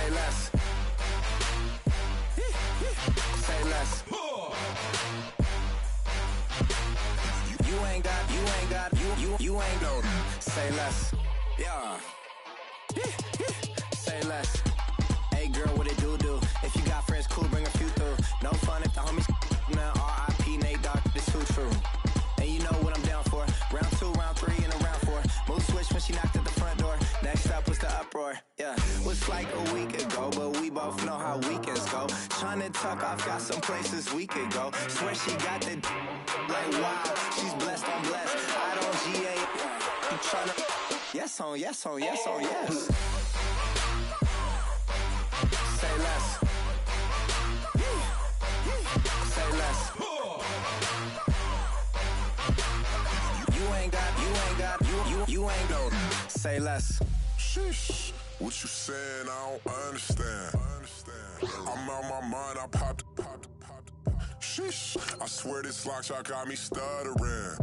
Say less. Say less. You ain't no. Say less. Yeah. Say less. Hey girl, what it do? If you got friends, cool, bring a few through. No fun if the homies now R.I.P. Nate Dogg, this too true. And you know what I'm down for. Round 2, round 3, and a round 4. Mood switch when she knocked at the front door. Next up was the uproar. Yeah, was like a week ago, but we both know how weekends go. Tryna tuck off, got some places we could go. Swear she got the like wow, she's blessed, I'm blessed. I don't GA. You tryna yes on, yes on, yes on, yes. Say less. Say less. You ain't no. Say less. Sheesh. What you saying? I don't understand. I'm out my mind. I popped. Sheesh. I swear this lock shot got me stuttering.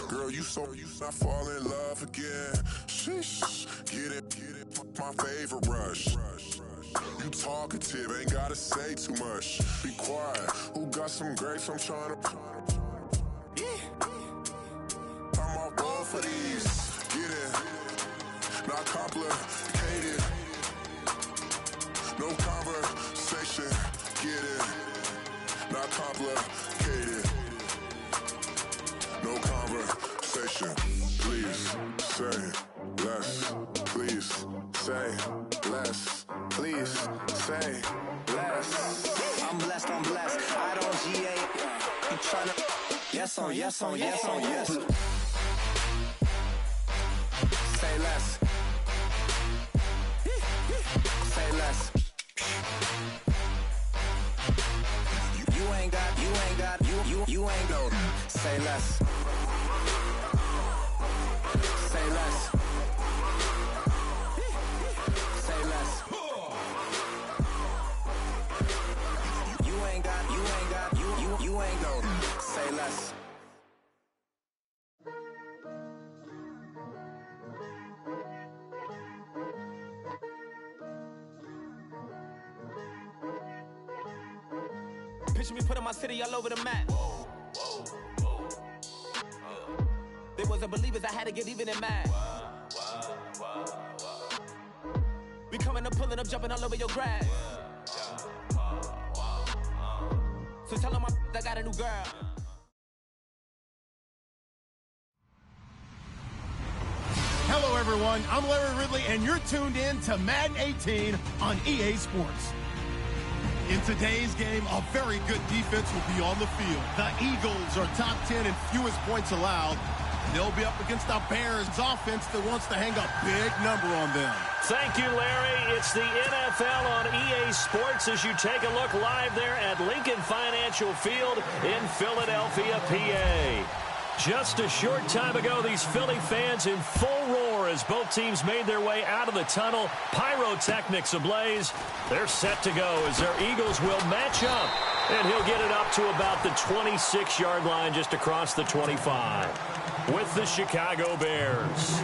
Girl, you not fall in love again. Sheesh. Get it. My favorite rush. You talkative, ain't gotta say too much. Be quiet. Who got some grapes? I'm trying to. I'm all roll for these. Get it. Not complicated. No conversation. Get it. Not complicated. No conversation. Please say less. Please say less. Please say less. I'm blessed, I don't GA. You tryna yes on, yes on, yes on, yes. Say less. Say less. You ain't no. Say less. Say less. Say less. You ain't no. Say less. Picture me putting my city all over the map. They wasn't believers, I had to get even in mad. We coming up, pulling up, jumping all over your grass. So tell them I got a new girl. Hello, everyone. I'm Larry Ridley, and you're tuned in to Madden 18 on EA Sports. In today's game, a very good defense will be on the field. The Eagles are top 10 in fewest points allowed. They'll be up against the Bears offense that wants to hang a big number on them. Thank you, Larry. It's the NFL on EA Sports as you take a look live there at Lincoln Financial Field in Philadelphia, PA. Just a short time ago, these Philly fans in full roar as both teams made their way out of the tunnel. Pyrotechnics ablaze. They're set to go as their Eagles will match up. And he'll get it up to about the 26-yard line just across the 25 with the Chicago Bears.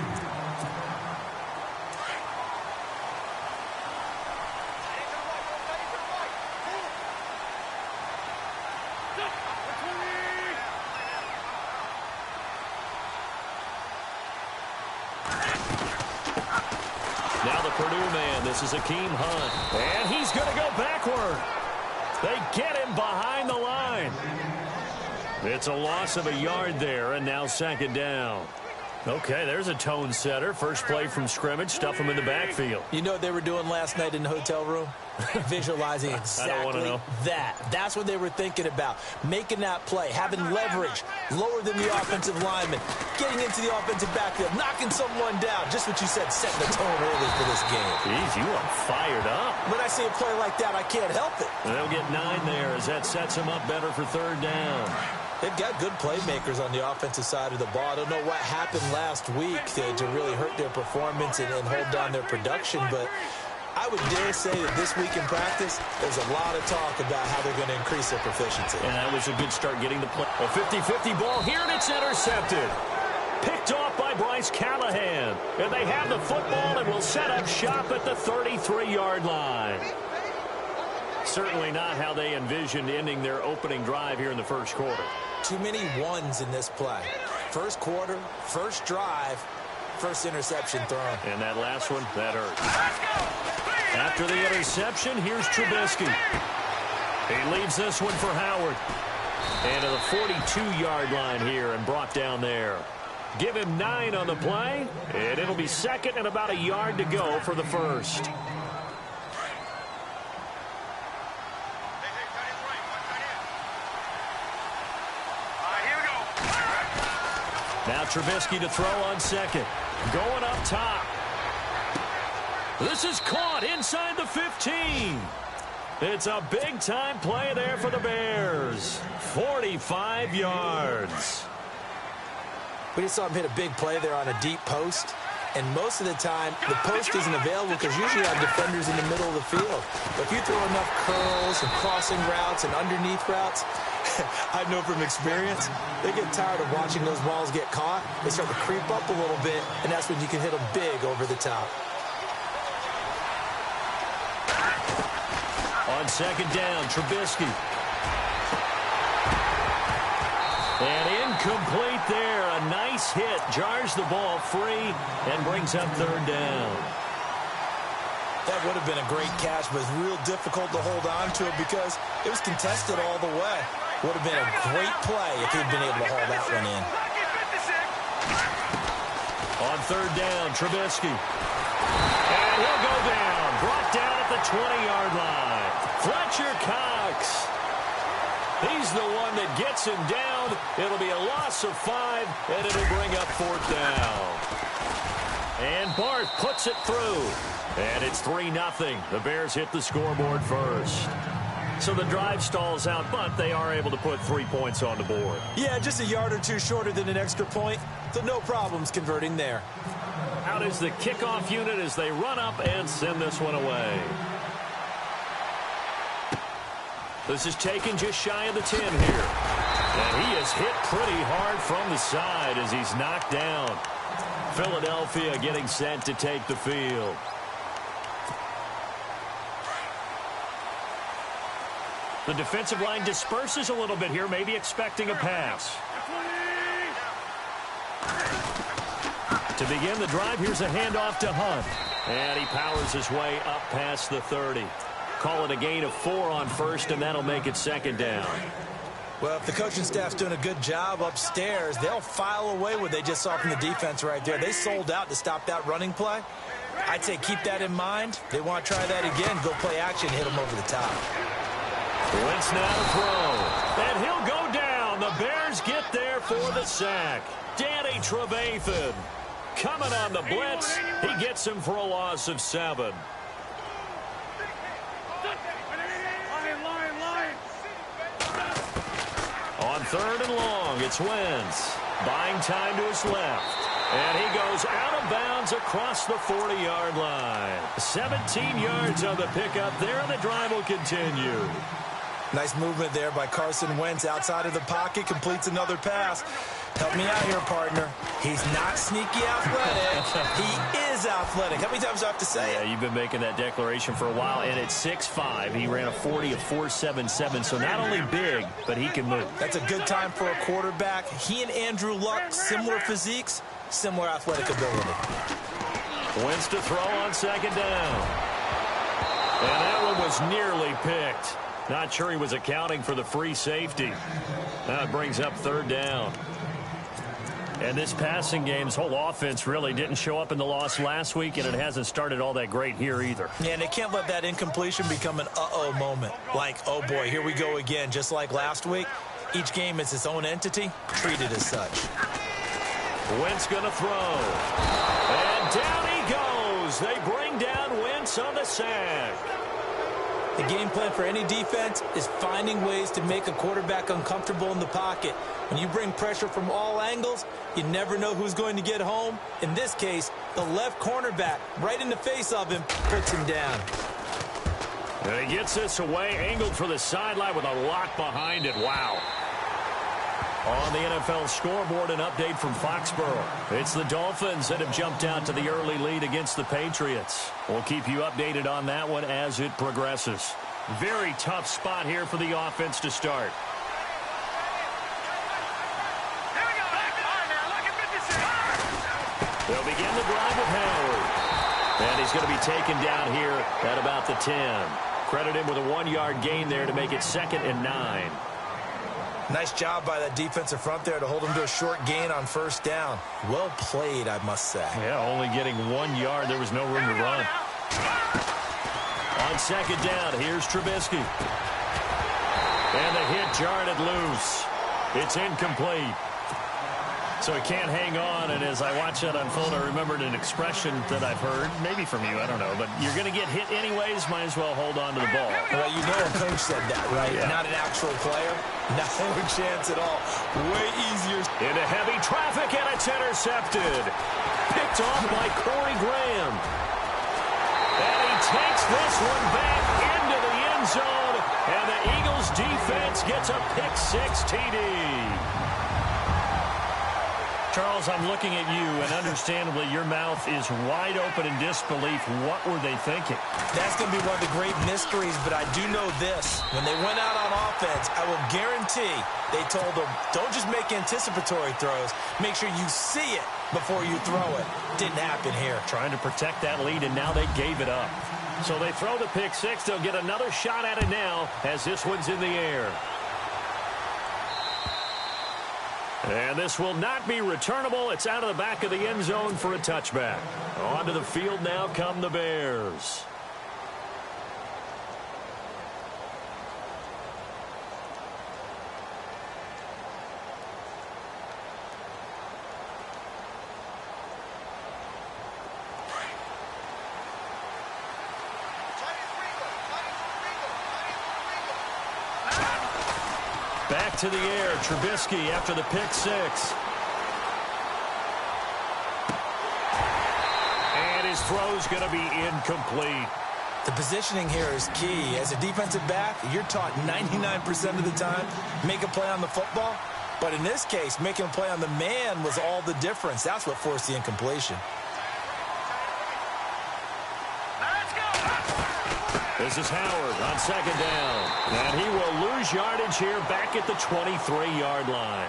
Now the Purdue man, this is Akeem Hunt. And he's going to go backward. They get him behind the line. It's a loss of a yard there, and now second down. Okay, there's a tone setter. First play from scrimmage, stuff him in the backfield. You know what they were doing last night in the hotel room? Visualizing exactly that. That's what they were thinking about. Making that play, having leverage, lower than the offensive lineman, getting into the offensive backfield, knocking someone down. Just what you said, setting the tone early for this game. Jeez, you are fired up. When I see a play like that, I can't help it. They'll get 9 there as that sets them up better for third down. They've got good playmakers on the offensive side of the ball. I don't know what happened last week to really hurt their performance and hold down their production, but I would dare say that this week in practice, there's a lot of talk about how they're going to increase their proficiency. And that was a good start getting the play. A 50-50 ball here, and it's intercepted. Picked Picked off by Bryce Callahan. And they have the football and will set up shop at the 33-yard line. Certainly not how they envisioned ending their opening drive here in the first quarter. Too many ones in this play. First quarter, first drive, first interception thrown. And that last one, that hurt. After the interception, here's Trubisky. He leaves this one for Howard. And to the 42-yard line here and brought down there. Give him 9 on the play, and it'll be second and about a yard to go for the first. Now Trubisky to throw on second. Going up top. This is caught inside the 15. It's a big-time play there for the Bears. 45 yards. We just saw him hit a big play there on a deep post. And most of the time, the post isn't available because usually you have defenders in the middle of the field. But if you throw enough curls and crossing routes and underneath routes, I know from experience, they get tired of watching those balls get caught. They start to creep up a little bit, and that's when you can hit them big over the top. On second down, Trubisky. And incomplete there. A nice hit. Jars the ball free and brings up third down. That would have been a great catch, but it's real difficult to hold on to it because it was contested all the way. Would have been a great play if he'd been able to haul that one in. On third down, Trubisky. And he'll go down. Brought down at the 20-yard line. Fletcher Cox. He's the one that gets him down. It'll be a loss of 5, and it'll bring up fourth down. And Barth puts it through. And it's 3-0. The Bears hit the scoreboard first. So the drive stalls out, but they are able to put 3 points on the board. Yeah, just a yard or two shorter than an extra point, so no problems converting there. Out is the kickoff unit as they run up and send this one away. This is taken just shy of the 10 here. And he is hit pretty hard from the side as he's knocked down. Philadelphia getting set to take the field. The defensive line disperses a little bit here, maybe expecting a pass. To begin the drive, here's a handoff to Hunt. And he powers his way up past the 30. Call it a gain of 4 on first, and that'll make it second down. Well, if the coaching staff's doing a good job upstairs, they'll file away what they just saw from the defense right there. They sold out to stop that running play. I'd say keep that in mind. They want to try that again, go play action, hit them over the top. Wentz now to throw. And he'll go down. The Bears get there for the sack. Danny Trevathan coming on the blitz. He gets him for a loss of 7. On third and long, it's Wentz. Buying time to his left. And he goes out of bounds across the 40-yard line. 17 yards on the pickup there, and the drive will continue. Nice movement there by Carson Wentz outside of the pocket, completes another pass. Help me out here, partner. He's not sneaky athletic. He is athletic. How many times do I have to say it? Yeah, you've been making that declaration for a while, and at 6'5", he ran a 40 of 4.77, so not only big, but he can move. That's a good time for a quarterback. He and Andrew Luck, similar physiques, similar athletic ability. Wentz to throw on second down. And that one was nearly picked. Not sure he was accounting for the free safety. Now it brings up third down. And this passing game's whole offense really didn't show up in the loss last week, and it hasn't started all that great here either. Yeah, and they can't let that incompletion become an uh-oh moment. Like, oh boy, here we go again. Just like last week, each game is its own entity, treated as such. Wentz gonna throw. And down he goes. They bring down Wentz on the sack. The game plan for any defense is finding ways to make a quarterback uncomfortable in the pocket. When you bring pressure from all angles, you never know who's going to get home. In this case, the left cornerback, right in the face of him, puts him down. And he gets this away, angled for the sideline with a lock behind it. Wow. On the NFL scoreboard, an update from Foxborough. It's the Dolphins that have jumped out to the early lead against the Patriots. We'll keep you updated on that one as it progresses. Very tough spot here for the offense to start. They'll begin the drive with Howard. And he's going to be taken down here at about the 10. Credit him with a 1-yard gain there to make it 2nd and 9. Nice job by that defensive front there to hold him to a short gain on 1st down. Well played, I must say. Yeah, only getting 1 yard. There was no room to run. On 2nd down, here's Trubisky. And the hit jarred it loose. It's incomplete. So he can't hang on, and as I watch that unfold, I remembered an expression that I've heard, maybe from you, I don't know, but you're going to get hit anyways, might as well hold on to the ball. Well, you know a coach said that, right? Yeah. Not an actual player. No chance at all. Way easier. Into heavy traffic, and it's intercepted. Picked off by Corey Graham. And he takes this one back into the end zone, and the Eagles defense gets a pick-6 TD. Charles, I'm looking at you, and understandably, your mouth is wide open in disbelief. What were they thinking? That's going to be one of the great mysteries, but I do know this. When they went out on offense, I will guarantee they told them, don't just make anticipatory throws. Make sure you see it before you throw it. Didn't happen here. Trying to protect that lead, and now they gave it up. So they throw the pick-6. They'll get another shot at it now as this one's in the air. And this will not be returnable. It's out of the back of the end zone for a touchback. Onto the field now come the Bears. Back to the air, Trubisky after the pick-6. And his throw's going to be incomplete. The positioning here is key. As a defensive back, you're taught 99% of the time, make a play on the football. But in this case, making a play on the man was all the difference. That's what forced the incompletion. This is Howard on 2nd down. And he will lose yardage here back at the 23-yard line.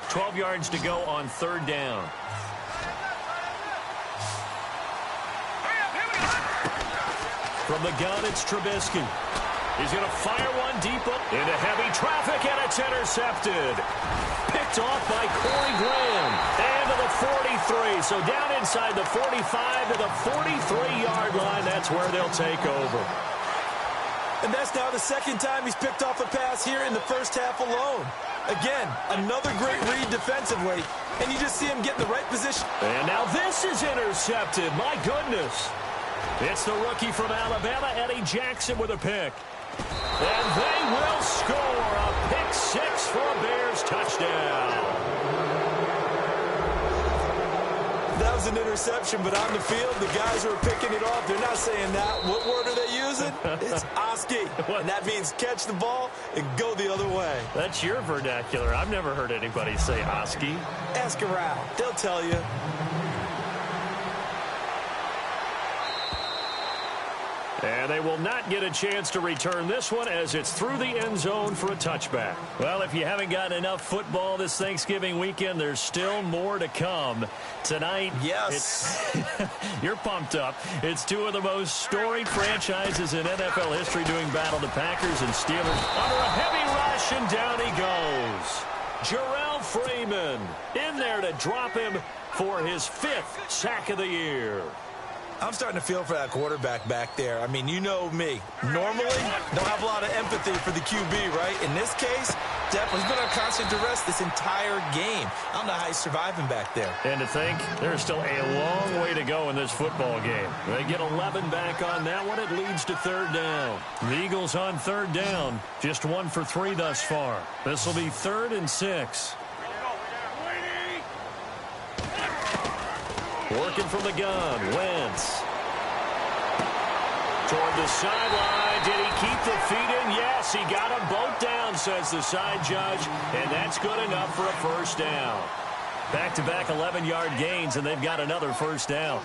$12 yards to go on 3rd down. From the gun, it's Trubisky. He's going to fire one deep up into heavy traffic, and it's intercepted. Picked off by Corey Graham. And to the 43. So down inside the 45 to the 43-yard line. That's where they'll take over. And that's now the 2nd time he's picked off a pass here in the first half alone. Again, another great read defensively. And you just see him get in the right position. And now this is intercepted. My goodness. It's the rookie from Alabama, Eddie Jackson, with a pick. And they will score a pick-6 for a Bears touchdown. That was an interception, but on the field, the guys who are picking it off, they're not saying that. What word are they using? It's Oski. And that means catch the ball and go the other way. That's your vernacular. I've never heard anybody say Oski. Ask around. They'll tell you. And they will not get a chance to return this one as it's through the end zone for a touchback. Well, if you haven't gotten enough football this Thanksgiving weekend, there's still more to come. Tonight, yes, you're pumped up. It's two of the most storied franchises in NFL history doing battle, the Packers and Steelers. Under a heavy rush, and down he goes. Jarrell Freeman in there to drop him for his 5th sack of the year. I'm starting to feel for that quarterback back there. I mean, you know me. Normally, don't have a lot of empathy for the QB, right? In this case, definitely he's been on constant duress this entire game. I don't know how he's surviving back there. And to think, there's still a long way to go in this football game. They get 11 back on that one. It leads to 3rd down. The Eagles on 3rd down. Just 1 for 3 thus far. This will be 3rd and 6. Working from the gun, Wentz. Toward the sideline. Did he keep the feet in? Yes, he got them both down, says the side judge. And that's good enough for a first down. Back-to-back 11-yard gains, and they've got another first down.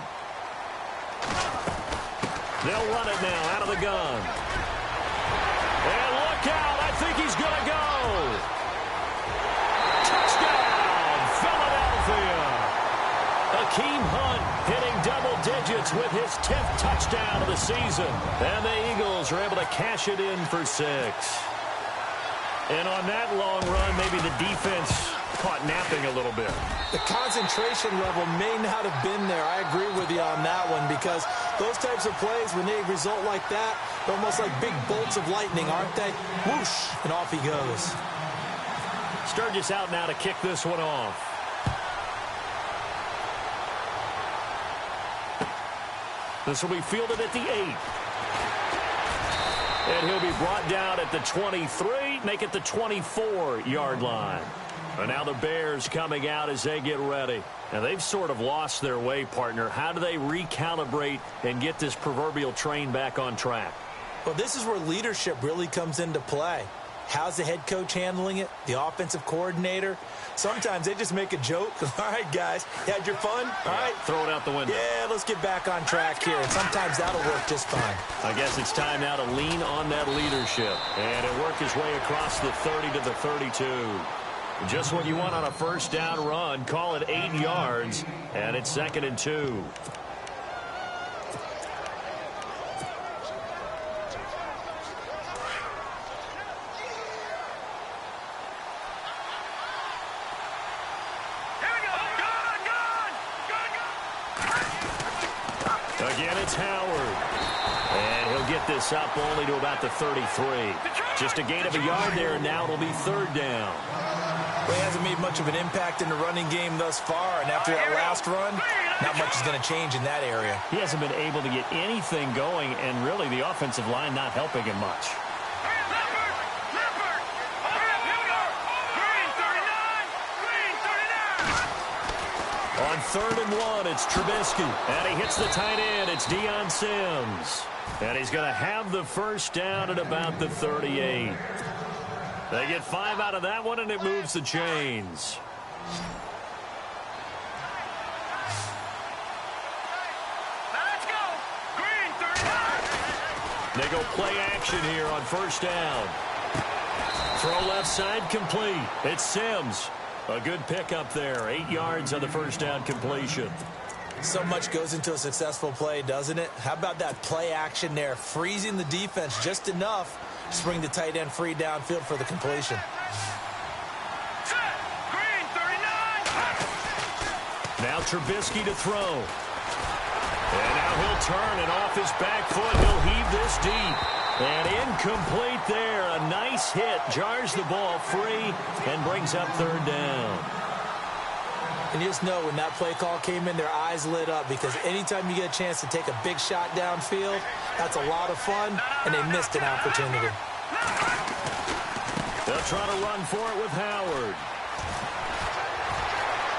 They'll run it now out of the gun. And look out. I think he's going to go. Touchdown, Philadelphia. Akeem Hunt hitting double digits with his 10th touchdown of the season. And the Eagles are able to cash it in for 6. And on that long run, maybe the defense caught napping a little bit. The concentration level may not have been there. I agree with you on that one, because those types of plays, when they result like that, they're almost like big bolts of lightning, aren't they? Whoosh, and off he goes. Sturgis out now to kick this one off. This will be fielded at the 8. And he'll be brought down at the 23, make it the 24-yard line. And now the Bears coming out as they get ready. And they've sort of lost their way, partner. How do they recalibrate and get this proverbial train back on track? Well, this is where leadership really comes into play. How's the head coach handling it? The offensive coordinator? Sometimes they just make a joke. All right, guys, you had your fun? All right. Throw it out the window. Yeah, let's get back on track here. And sometimes that'll work just fine. I guess it's time now to lean on that leadership. And it worked his way across the 30 to the 32. Just what you want on a first down run. Call it 8 yards, and it's 2nd and 2. Again, it's Howard. And he'll get this up only to about the 33. Just a gain of a yard there, and now it'll be 3rd down. Well, he hasn't made much of an impact in the running game thus far, and after that last run, not much is going to change in that area. He hasn't been able to get anything going, and really the offensive line not helping him much. On 3rd and 1, it's Trubisky. And he hits the tight end. It's Deion Sims. And he's going to have the first down at about the 38. They get 5 out of that one, and it moves the chains. They go play action here on first down. Throw left side complete. It's Sims. A good pickup there. 8 yards on the first down completion. So much goes into a successful play, doesn't it? How about that play action there? Freezing the defense just enough to bring the tight end free downfield for the completion. Now Trubisky to throw. And now he'll turn, and off his back foot, he'll heave this deep. And incomplete there. A nice hit. Jars the ball free and brings up 3rd down. And you just know when that play call came in, their eyes lit up, because anytime you get a chance to take a big shot downfield, that's a lot of fun, and they missed an opportunity. They'll try to run for it with Howard.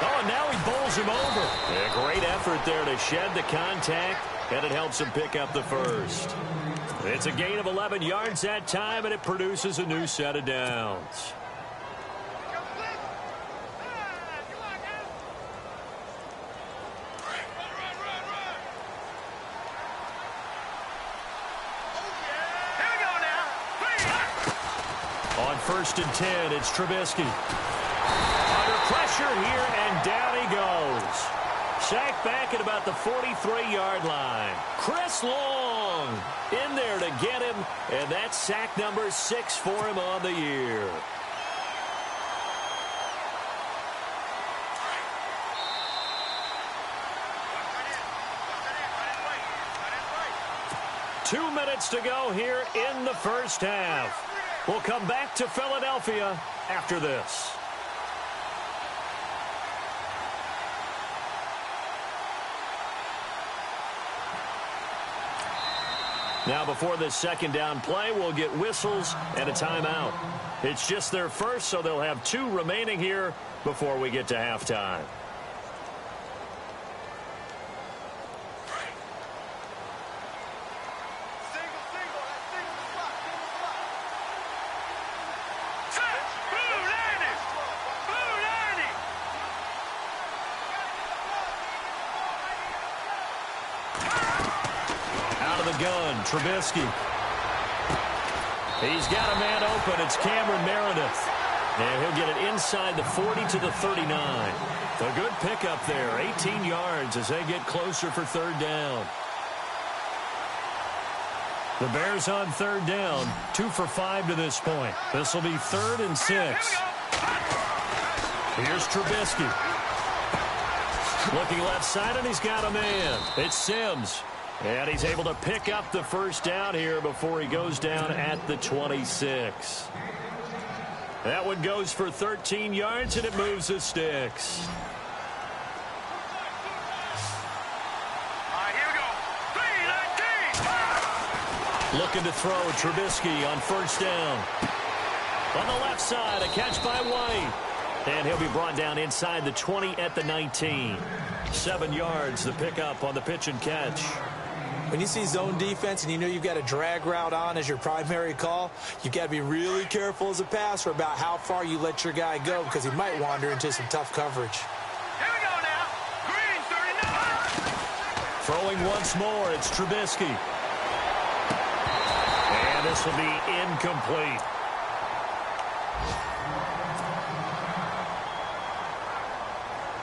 Oh, and now he bowls him over. A great effort there to shed the contact, and it helps him pick up the first. It's a gain of 11 yards that time, and it produces a new set of downs. On 1st and 10, it's Trubisky. Under pressure here, and down he goes. Sacked back at about the 43-yard line. Chris Long in there to get him, and that's sack number 6 for him on the year. Two minutes to go here in the first half. We'll come back to Philadelphia after this. Now, before this second down play, we'll get whistles and a timeout. It's just their first, so they'll have 2 remaining here before we get to halftime. the gun. Trubisky. He's got a man open. It's Cameron Meredith. And he'll get it inside the 40 to the 39. A good pickup there. 18 yards as they get closer for third down. The Bears on third down. 2 for 5 to this point. This will be 3rd and 6. Here's Trubisky. Looking left side, and he's got a man. It's Sims. And he's able to pick up the first down here before he goes down at the 26. That one goes for 13 yards, and it moves the sticks. Looking to throw. Trubisky on first down. On the left side, a catch by White. And he'll be brought down inside the 20 at the 19. 7 yards, the pickup on the pitch and catch. When you see zone defense and you know you've got a drag route on as your primary call, you've got to be really careful as a passer about how far you let your guy go because he might wander into some tough coverage. Here we go now. Green 39. Throwing once more, it's Trubisky. And this will be incomplete.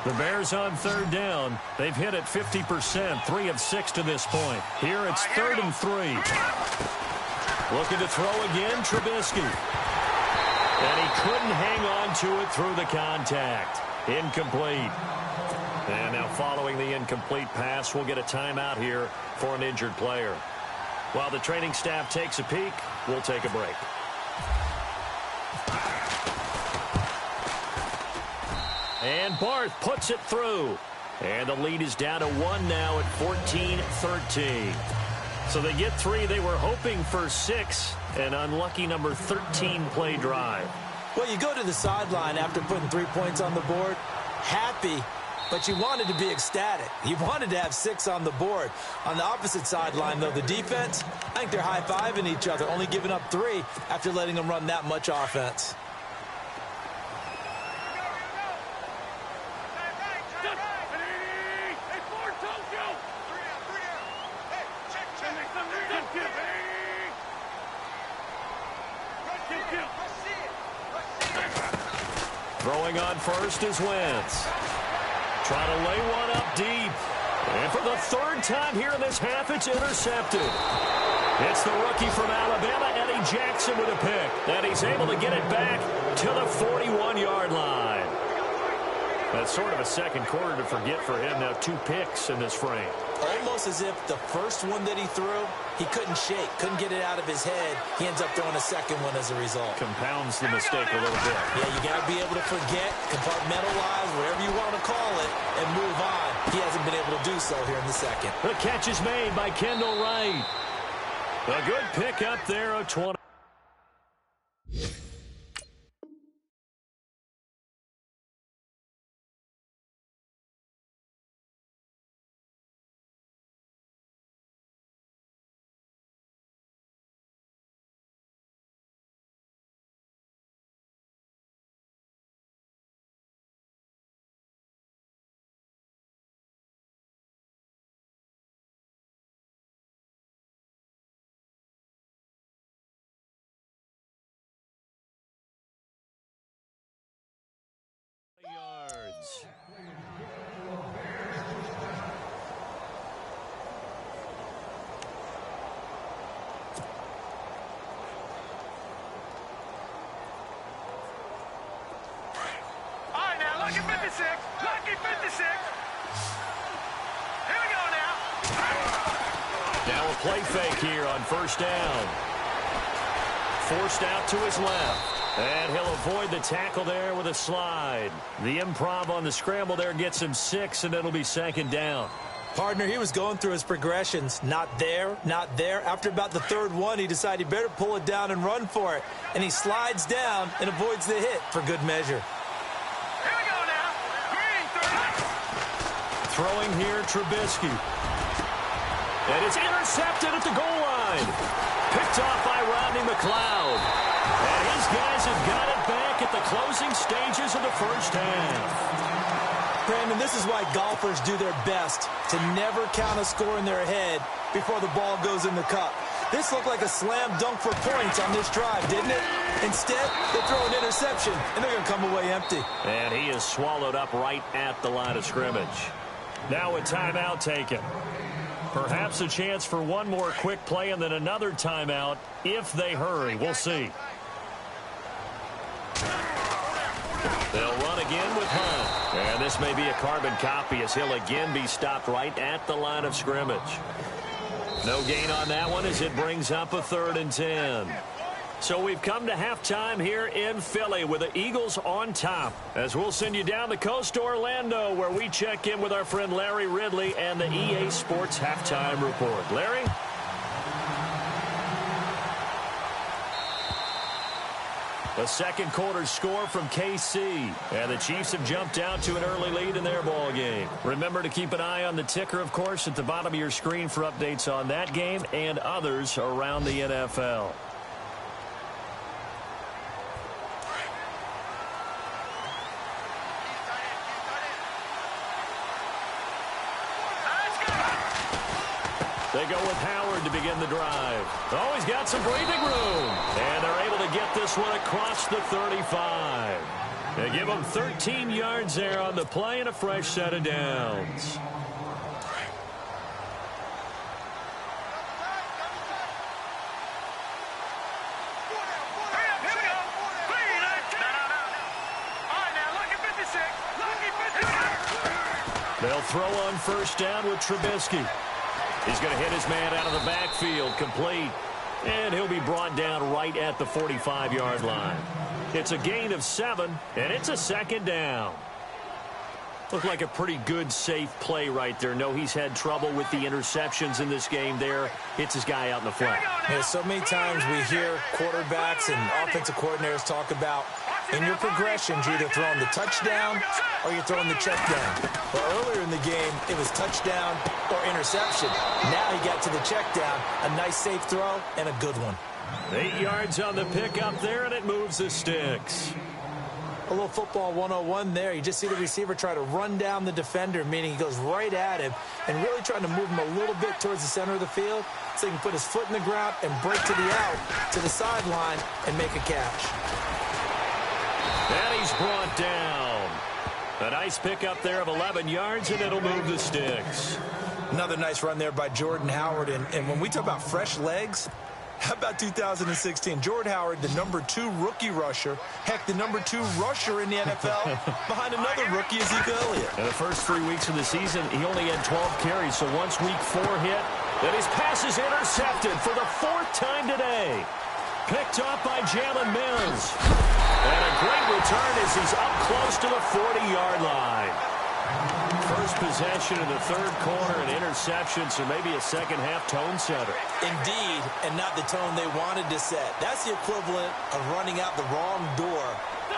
The Bears on third down. They've hit it 50%, 3 of 6 to this point. Here it's 3rd and 3. Looking to throw again, Trubisky. And he couldn't hang on to it through the contact. Incomplete. And now following the incomplete pass, we'll get a timeout here for an injured player. While the training staff takes a peek, we'll take a break. And Barth puts it through. And the lead is down to 1 now at 14-13. So they get 3. They were hoping for 6. An unlucky number 13 play drive. Well, you go to the sideline after putting 3 points on the board, happy, but you wanted to be ecstatic. You wanted to have 6 on the board. On the opposite sideline, though, the defense, I think they're high-fiving each other, only giving up 3 after letting them run that much offense. Throwing on first is Wentz. Trying to lay one up deep. And for the 3rd time here in this half, it's intercepted. It's the rookie from Alabama, Eddie Jackson, with a pick. And he's able to get it back to the 41-yard line. That's sort of a second quarter to forget for him. Now 2 picks in this frame. Almost as if the first one that he threw, he couldn't shake, couldn't get it out of his head. He ends up throwing a second one as a result. Compounds the mistake a little bit. Yeah, you got to be able to forget, compartmentalize, whatever you want to call it, and move on. He hasn't been able to do so here in the second. The catch is made by Kendall Wright. A good pick up there of 20. Yards. All right, now, lucky 56. Lucky 56. Here we go now. Now a play fake here on first down. Forced out to his left. And he'll avoid the tackle there with a slide. The improv on the scramble there gets him 6, and it'll be 2nd down. Partner, he was going through his progressions. Not there, not there. After about the 3rd one, he decided he better pull it down and run for it. And he slides down and avoids the hit for good measure. Here we go now. Green 30. Throwing here, Trubisky. And it's intercepted at the goal line. Picked off by Rodney McLeod. And his guys have got it back at the closing stages of the first half. Brandon, this is why golfers do their best to never count a score in their head before the ball goes in the cup. This looked like a slam dunk for points on this drive, didn't it? Instead, they throw an interception, and they're going to come away empty. And he is swallowed up right at the line of scrimmage. Now a timeout taken. Perhaps a chance for one more quick play and then another timeout if they hurry. We'll see. They'll run again with Hunt. And this may be a carbon copy as he'll again be stopped right at the line of scrimmage. No gain on that one as it brings up a 3rd and 10. So we've come to halftime here in Philly with the Eagles on top. As we'll send you down the coast to Orlando where we check in with our friend Larry Ridley and the EA Sports Halftime Report. Larry? The second quarter score from KC. And the Chiefs have jumped out to an early lead in their ball game. Remember to keep an eye on the ticker, of course, at the bottom of your screen for updates on that game and others around the NFL. They go with Howard to begin the drive. Oh, he's got some breathing room. And they're able to get this one across the 35. They give him 13 yards there on the play and a fresh set of downs. They'll throw on first down with Trubisky. He's going to hit his man out of the backfield, complete. And he'll be brought down right at the 45-yard line. It's a gain of 7, and it's a second down. Looked like a pretty good, safe play right there. No, he's had trouble with the interceptions in this game there. Hits his guy out in the flat. Yeah, so many times we hear quarterbacks and offensive coordinators talk about in your progressions, you're either throwing the touchdown or you're throwing the check down. But earlier in the game, it was touchdown or interception. Now he got to the check down, a nice safe throw, and a good one. 8 yards on the pickup there, and it moves the sticks. A little football 101 there. You just see the receiver try to run down the defender, meaning he goes right at him and really trying to move him a little bit towards the center of the field so he can put his foot in the ground and break to the out, to the sideline, and make a catch. And he's brought down. A nice pickup there of 11 yards, and it'll move the sticks. Another nice run there by Jordan Howard. And when we talk about fresh legs, how about 2016? Jordan Howard, the #2 rookie rusher. Heck, the #2 rusher in the NFL behind another rookie, Ezekiel Elliott. In the first 3 weeks of the season, he only had 12 carries. So once week 4 hit, then his pass is intercepted for the 4th time today. Picked off by Jalen Mills. And a great return as he's up close to the 40-yard line. First possession in the 3rd quarter, an interception, so maybe a second-half tone setter. Indeed, and not the tone they wanted to set. That's the equivalent of running out the wrong door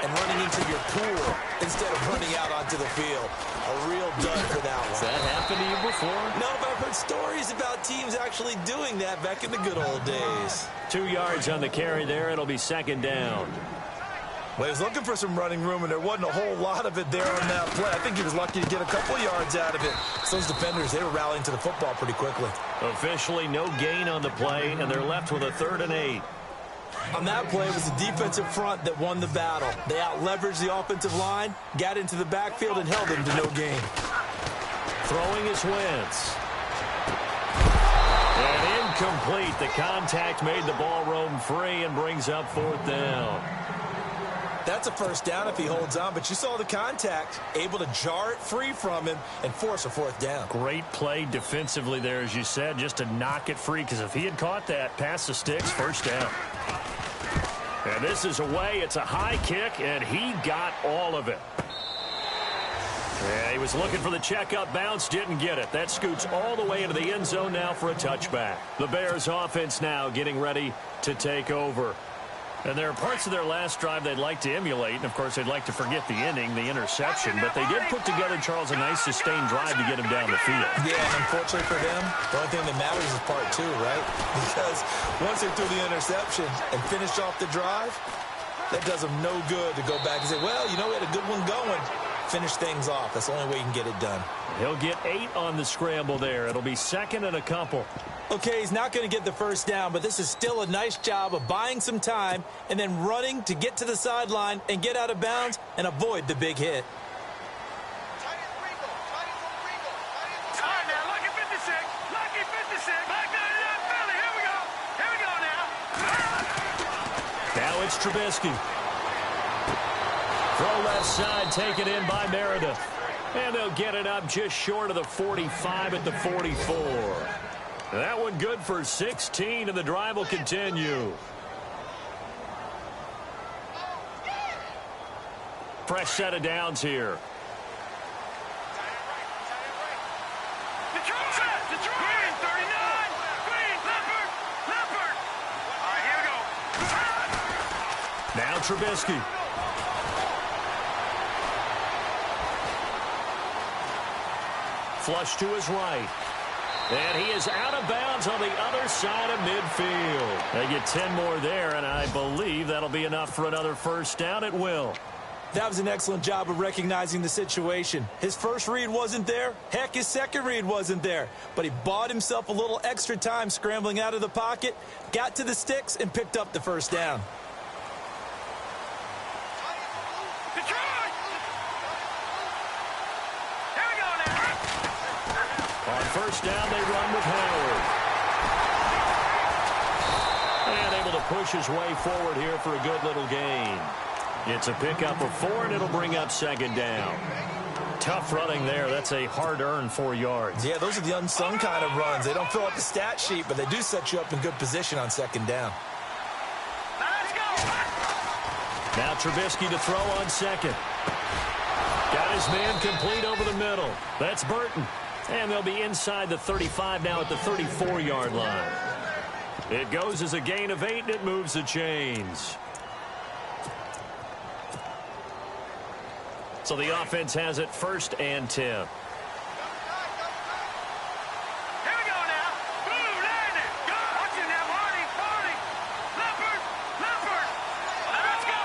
and running into your pool instead of running out onto the field. A real dud for that one. Has that happened to you before? No, but I've heard stories about teams actually doing that back in the good old days. 2 yards on the carry there. It'll be second down. Well, he was looking for some running room, and there wasn't a whole lot of it there on that play. I think he was lucky to get a couple yards out of it. So those defenders, they were rallying to the football pretty quickly. Officially, no gain on the play, and they're left with a 3rd and 8. On that play, it was the defensive front that won the battle. They out-leveraged the offensive line, got into the backfield, and held them to no gain. Throwing is Wentz. And incomplete. The contact made the ball roam free and brings up 4th down. That's a first down if he holds on, but you saw the contact, able to jar it free from him and force a 4th down. Great play defensively there, as you said, just to knock it free, because if he had caught that, past the sticks, first down. And this is away. It's a high kick, and he got all of it. Yeah, he was looking for the checkup bounce, didn't get it. That scoots all the way into the end zone now for a touchback. The Bears offense now getting ready to take over. And there are parts of their last drive they'd like to emulate. And, of course, they'd like to forget the inning, the interception. But they did put together, Charles, a nice sustained drive to get him down the field. Yeah, and unfortunately for them, the only thing that matters is part 2, right? Because once they threw the interception and finished off the drive, that does them no good to go back and say, well, you know, we had a good one going. finish things off. That's the only way you can get it done. He'll get 8 on the scramble there. It'll be second and a couple. Okay, he's not going to get the first down, but this is still a nice job of buying some time and then running to get to the sideline and get out of bounds and avoid the big hit. All right, now, lucky 56. Lucky 56. Back to the Philly. Here we go. Here we go now. Now it's Trubisky. Throw left side, taken in by Meredith. And they'll get it up just short of the 45 at the 44. That one good for 16, and the drive will continue. Fresh set of downs here. Green, 39. Green, Leopard. Leopard. All right, here we go. Now Trubisky. Flush to his right. And he is out of bounds on the other side of midfield. They get 10 more there, and I believe that'll be enough for another first down. It will. That was an excellent job of recognizing the situation. His first read wasn't there. Heck, his second read wasn't there. But he bought himself a little extra time scrambling out of the pocket, got to the sticks, and picked up the first down. First down, they run with Howard. And able to push his way forward here for a good little gain. It's a pickup of 4, and it'll bring up second down. Tough running there. That's a hard-earned 4 yards. Yeah, those are the unsung kind of runs. They don't fill up the stat sheet, but they do set you up in good position on second down. Now Trubisky to throw on second. Got his man complete over the middle. That's Burton. And they'll be inside the 35 now at the 34-yard line. It goes as a gain of 8, and it moves the chains. So the offense has it 1st and 10. Here we go now. Boom, landed. Go. Watch it now, Marty. Marty. Leopard. Leopard. Let's go.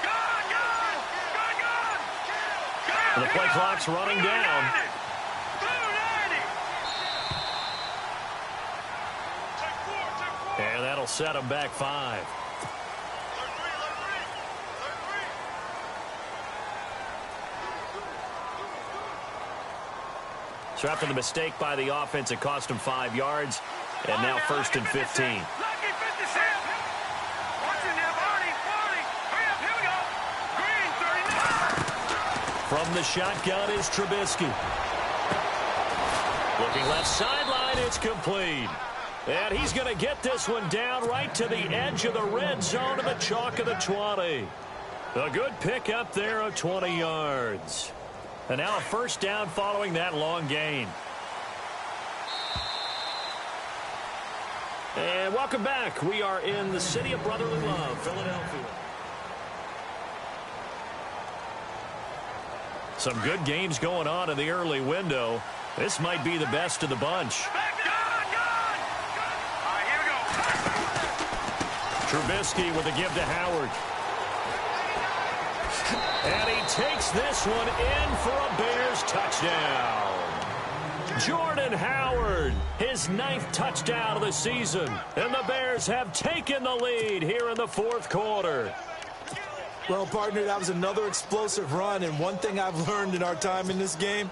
Gone, gone. Gone, gone. Gone. And the play clock's running down. And that'll set him back 5. So after the mistake by the offense, it cost him 5 yards. And now 1st and 15. From the shotgun is Trubisky. Looking left sideline, it's complete. And he's going to get this one down right to the edge of the red zone of the chalk of the 20. A good pickup there of 20 yards. And now a first down following that long gain. And welcome back. We are in the city of brotherly love, Philadelphia. Some good games going on in the early window. This might be the best of the bunch. Trubisky with a give to Howard. And he takes this one in for a Bears touchdown. Jordan Howard, his 9th touchdown of the season. And the Bears have taken the lead here in the 4th quarter. Well, partner, that was another explosive run. And one thing I've learned in our time in this game,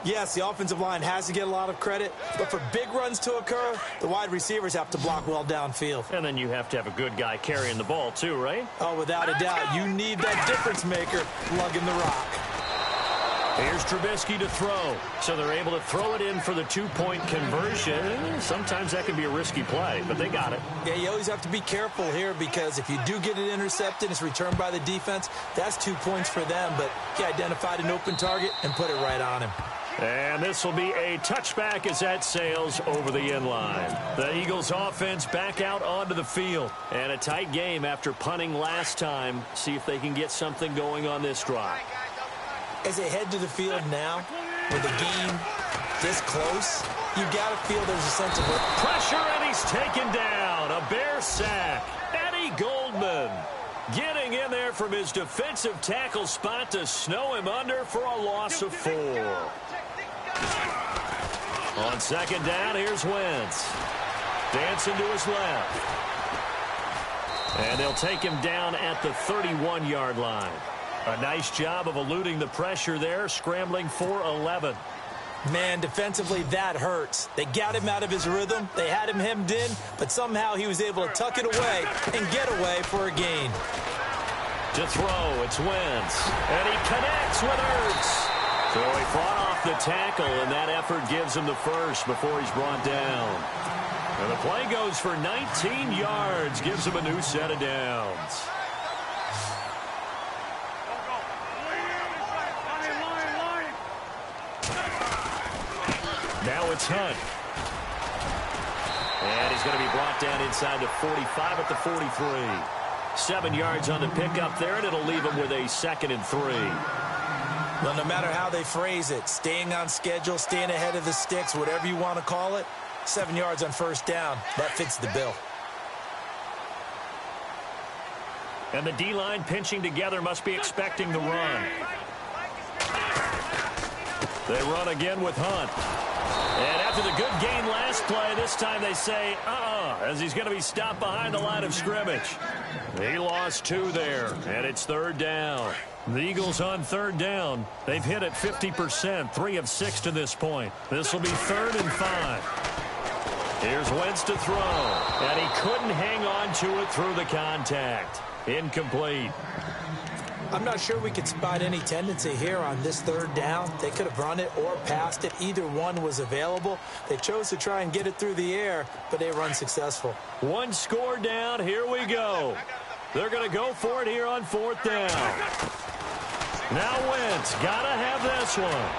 yes, the offensive line has to get a lot of credit, but for big runs to occur, the wide receivers have to block well downfield. And then you have to have a good guy carrying the ball too, right? Oh, without a doubt. You need that difference maker lugging the rock. Here's Trubisky to throw. So they're able to throw it in for the 2-point conversion. Sometimes that can be a risky play, but they got it. Yeah, you always have to be careful here because if you do get it intercepted, it's returned by the defense. That's 2 points for them, but he identified an open target and put it right on him. And this will be a touchback as that sails over the end line. The Eagles offense back out onto the field. And a tight game after punting last time. See if they can get something going on this drive. As they head to the field now, with the game this close, you got to feel there's a sense of pressure, and he's taken down. A Bear sack. Eddie Goldman. Getting in there from his defensive tackle spot to snow him under for a loss of 4. On second down, here's Wentz. Dancing to his left. And they'll take him down at the 31-yard line. A nice job of eluding the pressure there, scrambling for 11. Man, defensively, that hurts. They got him out of his rhythm. They had him hemmed in, but somehow he was able to tuck it away and get away for a gain. To throw, it's Wentz. And he connects with Ertz. So he fought off the tackle, and that effort gives him the first before he's brought down. And the play goes for 19 yards, gives him a new set of downs. Now it's Hunt. And he's going to be brought down inside the 45 at the 43. 7 yards on the pickup there, and it'll leave him with a 2nd and 3. Well, no matter how they phrase it, staying on schedule, staying ahead of the sticks, whatever you want to call it, 7 yards on first down, that fits the bill. And the D-line pinching together must be expecting the run. They run again with Hunt. And after the good gain last play, this time they say, as he's going to be stopped behind the line of scrimmage. He lost 2 there, and it's 3rd down. The Eagles on 3rd down. They've hit it 50%, 3 of 6 to this point. This will be 3rd and 5. Here's Wentz to throw, and he couldn't hang on to it through the contact. Incomplete. I'm not sure we could spot any tendency here on this 3rd down. They could have run it or passed it. Either one was available. They chose to try and get it through the air, but they were unsuccessful. 1 score down. Here we go. They're going to go for it here on 4th down. Now Wentz got to have this one.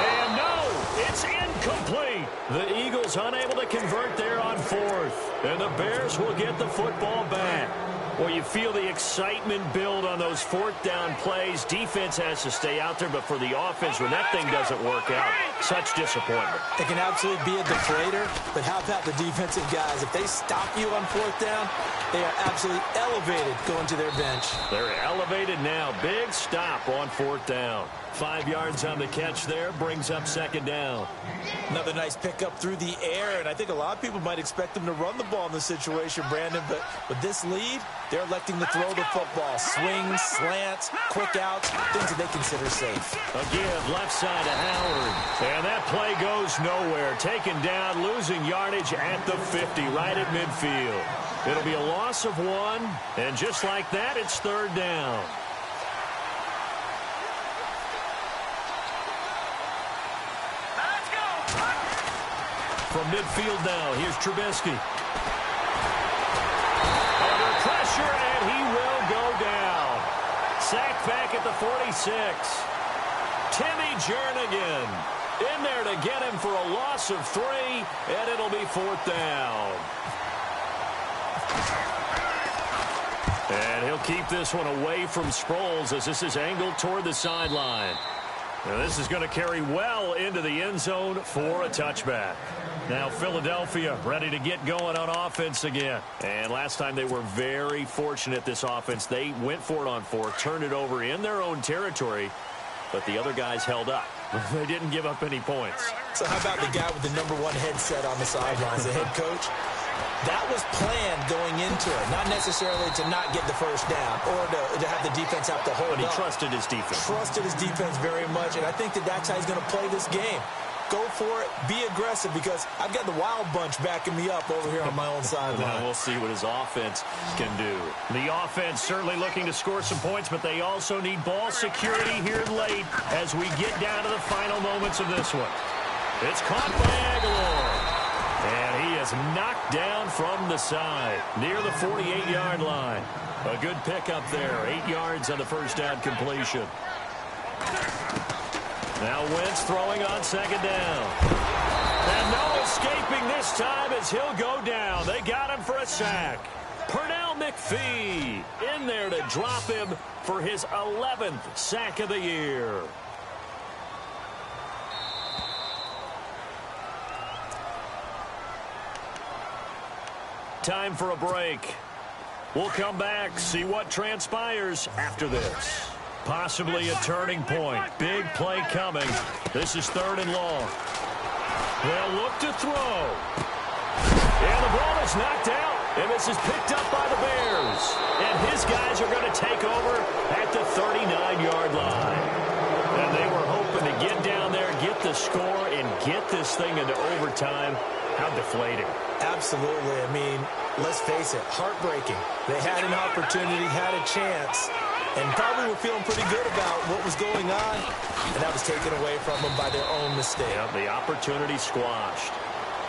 And no, it's incomplete. The Eagles unable to convert there on 4th. And the Bears will get the football back. Well, you feel the excitement build on those 4th down plays. Defense has to stay out there, but for the offense, when that thing doesn't work out, such disappointment. It can absolutely be a deflator, but how about the defensive guys? If they stop you on 4th down, they are absolutely elevated going to their bench. They're elevated now. Big stop on 4th down. 5 yards on the catch there, brings up 2nd down. Another nice pickup through the air, and I think a lot of people might expect them to run the ball in this situation, Brandon, but with this lead, they're electing to throw the football. Swings, slants, quick outs, things that they consider safe. Again, left side to Howard. And that play goes nowhere. Taken down, losing yardage at the 50, right at midfield. It'll be a loss of 1, and just like that, it's 3rd down. From midfield now, here's Trubisky. Under pressure, and he will go down. Sacked back at the 46. Timmy Jernigan in there to get him for a loss of 3, and it'll be 4th down. And he'll keep this one away from Sproles as this is angled toward the sideline. Now this is going to carry well into the end zone for a touchback. Now Philadelphia ready to get going on offense again. And last time they were very fortunate, this offense. They went for it on 4th, turned it over in their own territory, but the other guys held up. They didn't give up any points. So how about the guy with the #1 headset on the sidelines, the head coach? That was planned going into it, not necessarily to not get the first down or to have the defense have to hold up. But he trusted his defense. Trusted his defense very much, and I think that's how he's going to play this game. Go for it, be aggressive, because I've got the wild bunch backing me up over here on my own sideline. We'll see what his offense can do. The offense certainly looking to score some points, but they also need ball security here late as we get down to the final moments of this one. It's caught by Aguilar. And he is knocked down from the side near the 48-yard line. A good pickup there. 8 yards on the first down completion. Now Wentz throwing on 2nd down. And no escaping this time as he'll go down. They got him for a sack. Pernell McPhee in there to drop him for his 11th sack of the year. Time for a break. We'll come back, see what transpires after this. Possibly a turning point. Big play coming. This is 3rd and long. They'll look to throw. And the ball is knocked out. And this is picked up by the Bears. And his guys are going to take over at the 39-yard line. And they were hoping to get down there, get the score, and get this thing into overtime. How deflating. Absolutely. I mean, let's face it, heartbreaking. They had an opportunity, had a chance, and probably were feeling pretty good about what was going on, and that was taken away from them by their own mistake. Yep, the opportunity squashed.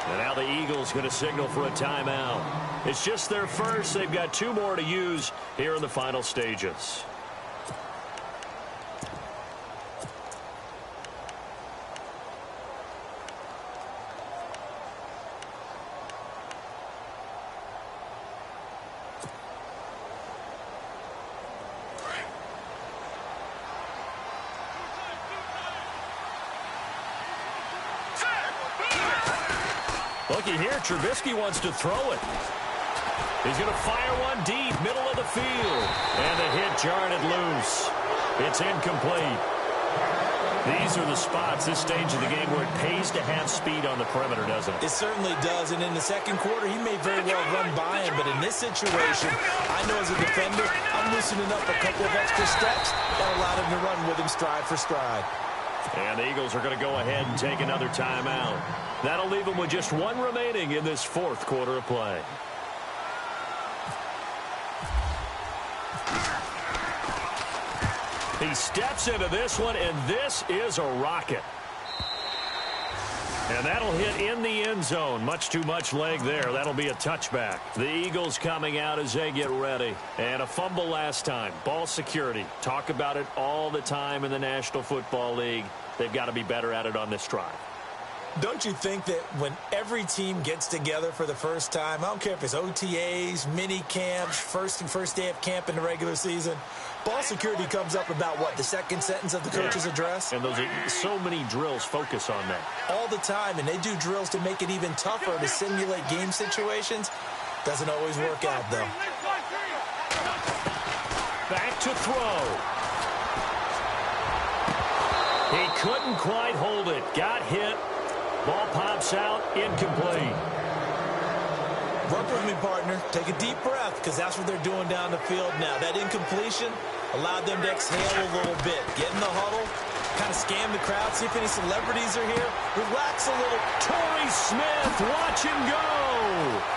And now the Eagles going to signal for a timeout. It's just their first. They've got 2 more to use here in the final stages. Looky here, Trubisky wants to throw it. He's going to fire one deep, middle of the field. And the hit jarred it loose. It's incomplete. These are the spots, this stage of the game, where it pays to have speed on the perimeter, doesn't it? It certainly does, and in the second quarter, he may very well run by him, but in this situation, I know as a defender, I'm loosening up a couple of extra steps that allowed him to run with him stride for stride. And the Eagles are going to go ahead and take another timeout. That'll leave them with just 1 remaining in this 4th quarter of play. He steps into this one, and this is a rocket. And that'll hit in the end zone. Much too much leg there. That'll be a touchback. The Eagles coming out as they get ready. And a fumble last time. Ball security. Talk about it all the time in the National Football League. They've got to be better at it on this drive. Don't you think that when every team gets together for the first time, I don't care if it's OTAs, mini camps, first day of camp in the regular season, ball security comes up about what, the second sentence of the coach's address? And those are so many drills focus on that. All the time, and they do drills to make it even tougher to simulate game situations. Doesn't always work out, though. Back to throw. He couldn't quite hold it. Got hit. Ball pops out, incomplete. Work with me, partner. Take a deep breath, because that's what they're doing down the field now. That incompletion allowed them to exhale a little bit. Get in the huddle, kind of scan the crowd, see if any celebrities are here. Relax a little. Torrey Smith, watch him go.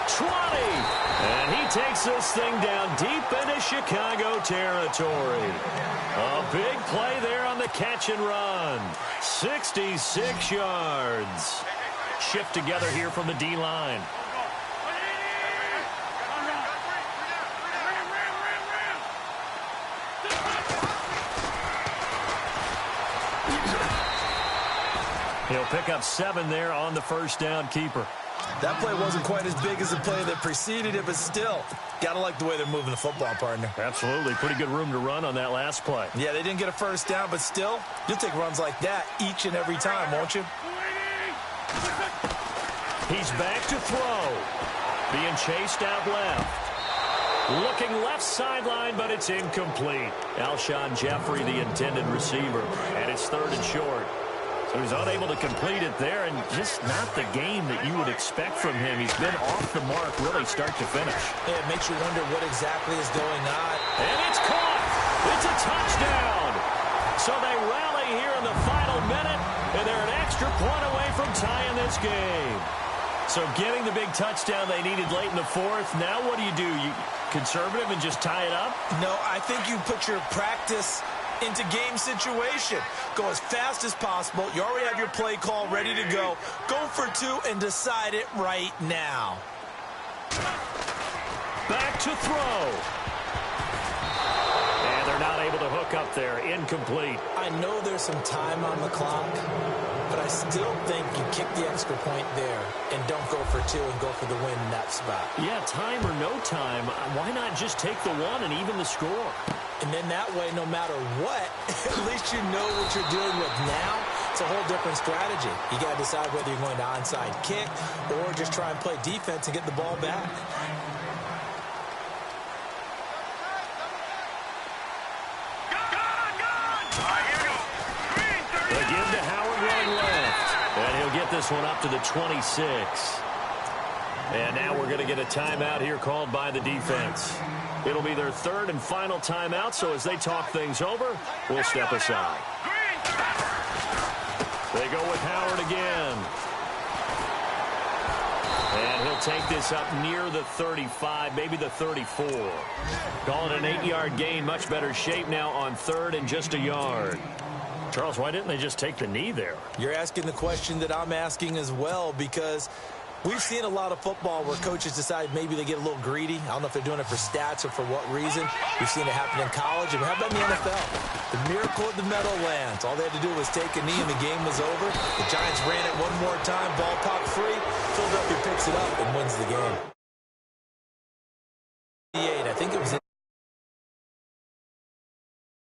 20. And he takes this thing down deep into Chicago territory. A big play there on the catch and run. 66 yards. Shift together here from the D-line. He'll pick up 7 there on the first down keeper. That play wasn't quite as big as the play that preceded it, but still, gotta like the way they're moving the football, partner. Absolutely. Pretty good room to run on that last play. Yeah, they didn't get a first down, but still, you'll take runs like that each and every time, won't you? He's back to throw. Being chased out left. Looking left sideline, but it's incomplete. Alshon Jeffrey, the intended receiver, and it's 3rd and short. So he's unable to complete it there, and just not the game that you would expect from him. He's been off the mark really start to finish. Yeah, it makes you wonder what exactly is going on. And it's caught. It's a touchdown. So they rally here in the final minute, and they're an extra point away from tying this game. So getting the big touchdown they needed late in the 4th. Now what do? You conservative and just tie it up? No, I think you put your practice into game situation. Go as fast as possible. You already have your play call ready to go. Go for 2 and decide it right now. Back to throw. And they're not able to hook up there. Incomplete. I know there's some time on the clock, but I still think you kick the extra point there and don't go for 2 and go for the win in that spot. Yeah, time or no time, why not just take the 1 and even the score? And then that way, no matter what, at least you know what you're dealing with now. It's a whole different strategy. You got to decide whether you're going to onside kick or just try and play defense and get the ball back. this one up to the 26. And now we're going to get a timeout here called by the defense. It'll be their third and final timeout, so as they talk things over, we'll step aside. They go with Howard again. And he'll take this up near the 35, maybe the 34. Call it an 8-yard gain. Much better shape now on third and just a yard. Charles, why didn't they just take the knee there? You're asking the question that I'm asking as well, because we've seen a lot of football where coaches decide maybe they get a little greedy. I don't know if they're doing it for stats or for what reason. We've seen it happen in college, and how about in the NFL? The miracle at the Meadowlands. All they had to do was take a knee, and the game was over. The Giants ran it one more time. Ball popped free. Philadelphia picks it up and wins the game.